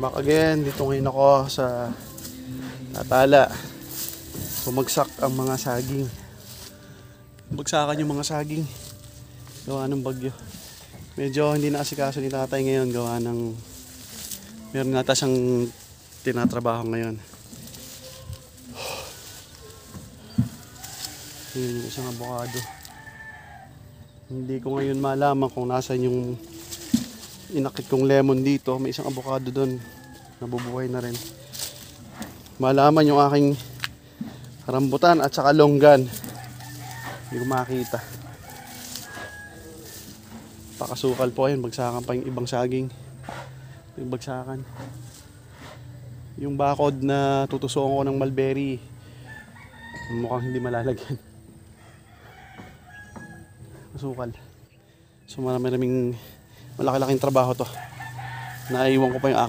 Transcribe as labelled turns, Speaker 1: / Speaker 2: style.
Speaker 1: Back again, dito ngayon ako sa Atala. Bumagsak ang mga saging. Bagsakan yung mga saging. Gawa ng bagyo. Medyo hindi naasikaso ni tatay ngayon. Gawa ng meron nata siyang tinatrabaho ngayon. Yun yung isang abokado. Hindi ko ngayon malaman kung nasan yung inakit kong lemon dito. May isang abokado doon. Nabubuhay na rin. Malaman yung aking rambutan at saka longgan. Hindi ko makita. Pakasukal po ayun. Bagsakan pa yung ibang saging. Yung bagsakan. Yung bakod na tutusukan ko ng mulberry. Mukhang hindi malalagyan. Masukal. So maraming malaki-laking trabaho to. Naiwan ko pa yung aking